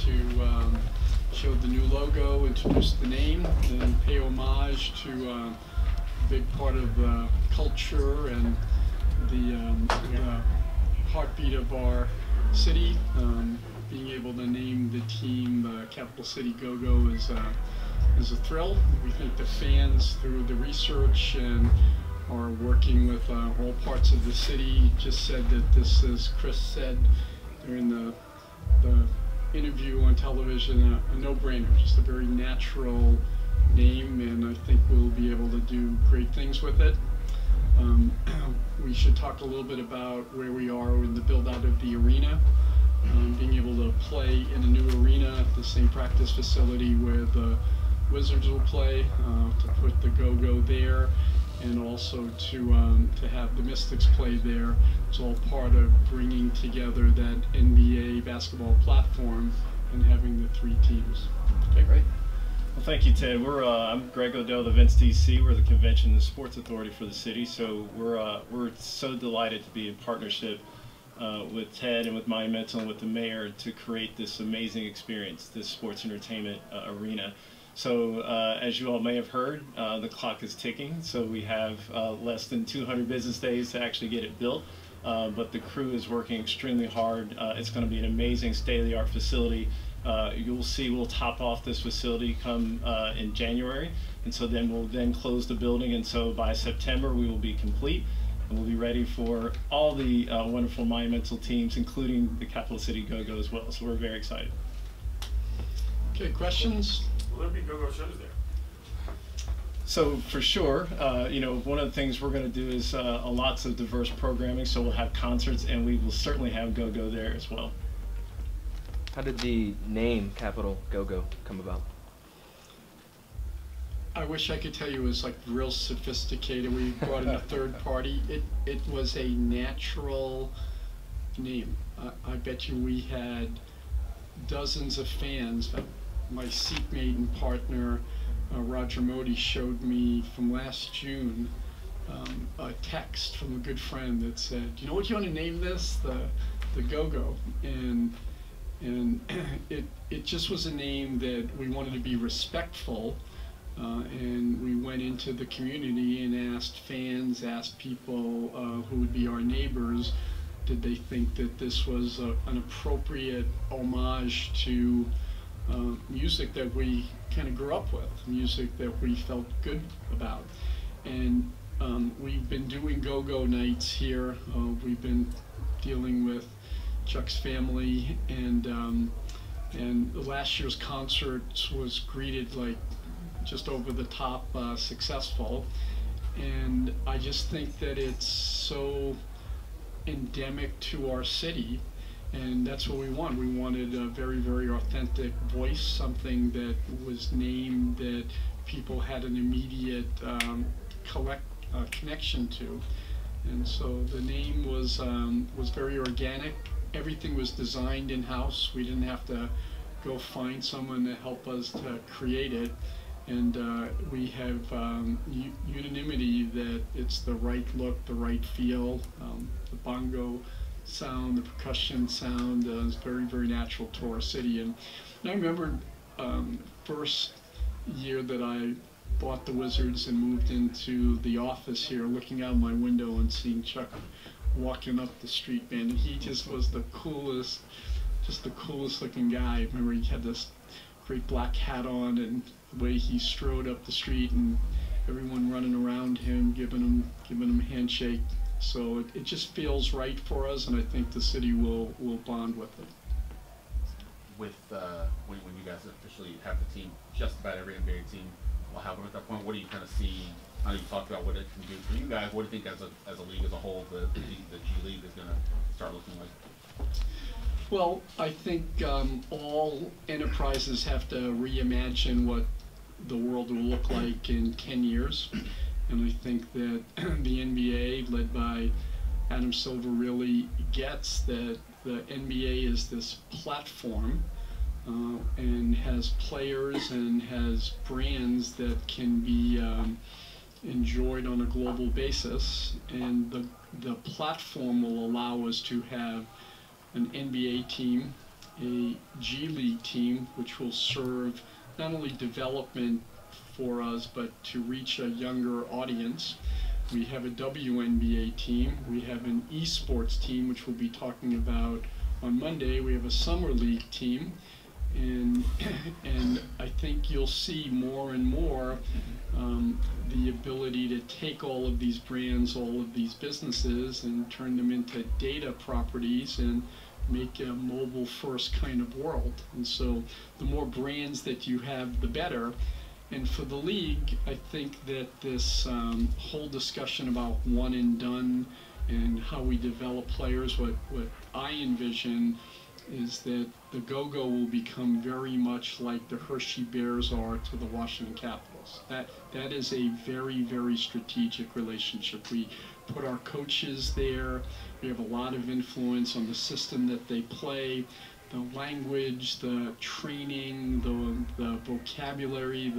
to show the new logo, introduce the name, and pay homage to a big part of the culture and the heartbeat of our city. Being able to name the team Capital City Go-Go is a thrill. We think the fans, through the research and are working with all parts of the city, just said that this, as Chris said during the interview on television, a no-brainer, just a very natural name, and I think we'll be able to do great things with it. We should talk a little bit about where we are in the build-out of the arena. Being able to play in a new arena, the same practice facility where the Wizards will play, to put the Go-Go there, and also to have the Mystics play there. It's all part of bringing together that NBA basketball platform and having the three teams. Okay, great. Well, thank you, Ted. I'm Greg Odell, the Events DC. We're the Convention and Sports Authority for the city, so we're so delighted to be in partnership with Ted and with Monumental and with the mayor to create this amazing experience, this sports entertainment arena. So as you all may have heard, the clock is ticking, so we have less than 200 business days to actually get it built, but the crew is working extremely hard. It's going to be an amazing state-of-the-art facility. You'll see we'll top off this facility come in January, and so then we'll close the building, and so by September we will be complete. And we'll be ready for all the wonderful Monumental teams, including the Capital City Go-Go as well. So we're very excited. Okay, questions? Will there be Go-Go shows there? So for sure, one of the things we're going to do is lots of diverse programming. So we'll have concerts, and we will certainly have Go-Go there as well. How did the name Capital Go-Go come about? I wish I could tell you it was like real sophisticated. We brought in a third party. It was a natural name. I bet you we had dozens of fans. My seatmate and partner, Roger Modi, showed me from last June a text from a good friend that said, "You know what you want to name this? The Go-Go." And it just was a name that we wanted to be respectful. And we went into the community and asked fans, asked people who would be our neighbors, did they think that this was an appropriate homage to music that we kind of grew up with, music that we felt good about. And we've been doing Go-Go nights here. We've been dealing with Chuck's family, and last year's concert was greeted like just over the top successful, and I just think that it's so endemic to our city, and that's what we want. We wanted a very, very authentic voice, something that was named that people had an immediate connection to, and so the name was very organic. Everything was designed in-house. We didn't have to go find someone to help us to create it. And we have unanimity that it's the right look, the right feel. The bongo sound, the percussion sound is very, very natural to our city. And I remember first year that I bought the Wizards and moved into the office here, looking out my window and seeing Chuck walking up the street, man. And he just was the coolest looking guy. I remember he had this great black hat on, and the way he strode up the street and everyone running around him, giving him a handshake. So it just feels right for us, and I think the city will bond with it. When you guys officially have the team, just about every NBA team will have them at that point, what do you kind of see? I know you talked about what it can do for you guys. What do you think as a league as a whole, the G League is going to start looking like? Well, I think all enterprises have to reimagine what the world will look like in 10 years. And I think that the NBA, led by Adam Silver, really gets that the NBA is this platform and has players and has brands that can be enjoyed on a global basis. And the platform will allow us to have an NBA team, a G League team, which will serve not only development for us, but to reach a younger audience. We have a WNBA team. We have an esports team, which we'll be talking about on Monday. We have a summer league team. And I think you'll see more and more the ability to take all of these brands, all of these businesses, and turn them into data properties and make a mobile-first kind of world. And so the more brands that you have, the better. And for the league, I think that this whole discussion about one and done and how we develop players, what I envision is that the Go-Go will become very much like the Hershey Bears are to the Washington Capitals. That is a very, very strategic relationship. We put our coaches there. We have a lot of influence on the system that they play, the language, the training, the vocabulary,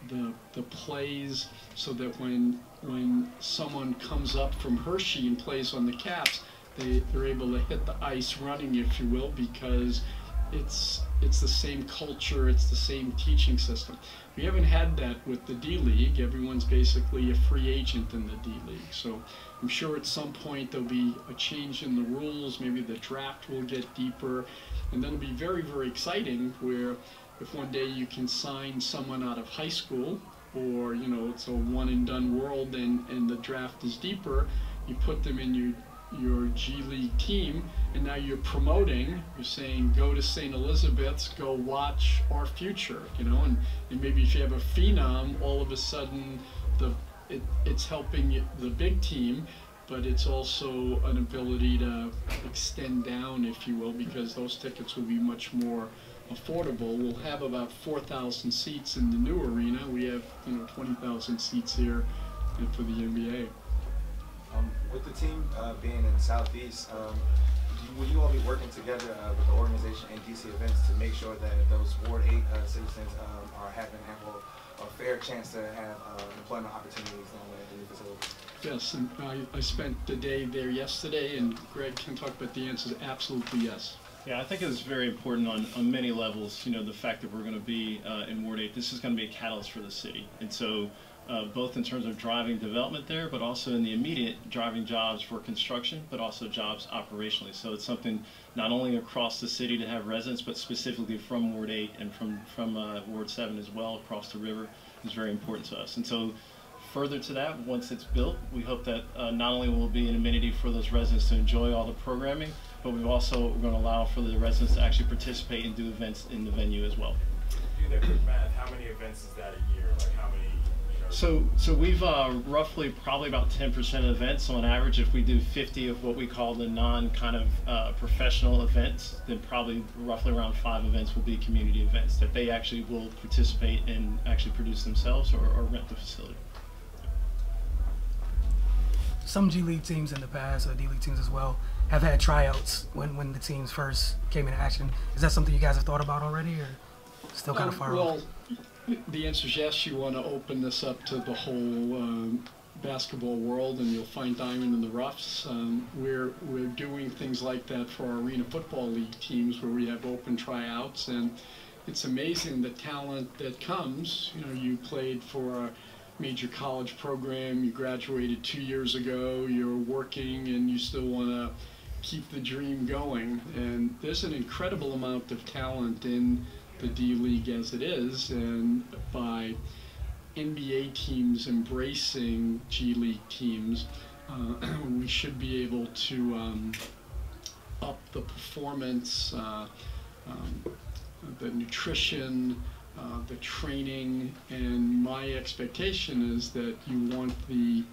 the plays, so that when someone comes up from Hershey and plays on the Caps, they're able to hit the ice running, if you will, because it's the same culture, it's the same teaching system. We haven't had that with the D-League. Everyone's basically a free agent in the D-League. So I'm sure at some point there'll be a change in the rules, maybe the draft will get deeper, and that'll be very, very exciting, where if one day you can sign someone out of high school, or it's a one and done world and the draft is deeper, you put them in your G League team, and now you're promoting, you're saying, go to St. Elizabeth's, go watch our future, and maybe if you have a phenom, all of a sudden it's helping the big team, but it's also an ability to extend down, if you will, because those tickets will be much more affordable. We'll have about 4,000 seats in the new arena. We have 20,000 seats here for the NBA. With the team being in the Southeast, will you all be working together with the organization and DC events to make sure that those Ward 8 citizens are having a fair chance to have employment opportunities down there in the facility? Yes, and I spent the day there yesterday, and Greg can talk about the answers. Absolutely yes. Yeah, I think it's very important on many levels. The fact that we're going to be in Ward 8, this is going to be a catalyst for the city. And so both in terms of driving development there, but also in the immediate driving jobs for construction, but also jobs operationally. So it's something not only across the city to have residents, but specifically from Ward 8 and from Ward 7 as well, across the river, is very important to us. And so further to that, once it's built, we hope that not only will it be an amenity for those residents to enjoy all the programming, but we're going to allow for the residents to actually participate and do events in the venue as well. Do that quick math, how many events is that a year? Like how many? So we've roughly probably about 10% of events on average. If we do 50 of what we call the non kind of professional events, then probably roughly around 5 events will be community events that they actually will participate and actually produce themselves or rent the facility. Some G League teams in the past, or D League teams as well, have had tryouts when the teams first came into action. Is that something you guys have thought about already, or still kind of far off? The answer is yes. You want to open this up to the whole basketball world, and you'll find diamond in the roughs. We're doing things like that for our Arena Football League teams, where we have open tryouts, and it's amazing the talent that comes. You played for a major college program, you graduated 2 years ago, you're working, and you still want to keep the dream going. And there's an incredible amount of talent in the D-League as it is, and by NBA teams embracing G-League teams, we should be able to up the performance, the nutrition, the training, and my expectation is that you want the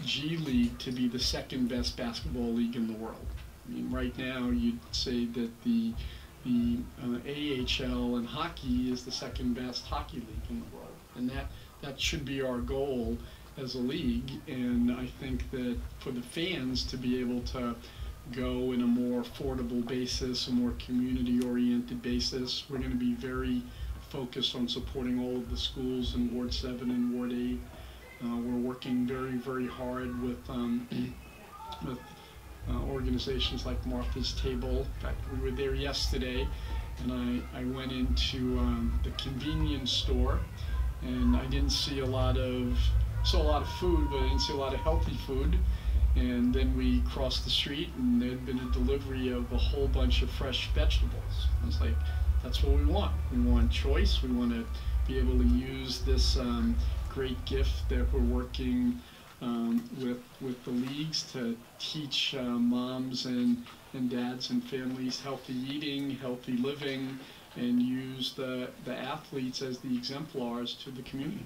G League to be the second best basketball league in the world. I mean, right now you'd say that the AHL and hockey is the second best hockey league in the world, and that should be our goal as a league. And I think that for the fans to be able to go in a more affordable basis, a more community-oriented basis, we're going to be very focused on supporting all of the schools in Ward 7 and Ward 8. We're working very, very hard with organizations like Martha's Table. In fact, we were there yesterday, and I went into the convenience store, and I didn't see saw a lot of food, but I didn't see a lot of healthy food. And then we crossed the street, and there had been a delivery of a whole bunch of fresh vegetables. I was like, that's what we want. We want choice. We want to be able to use this great gift that we're working with the leagues to teach moms and dads and families healthy eating, healthy living, and use the athletes as the exemplars to the community.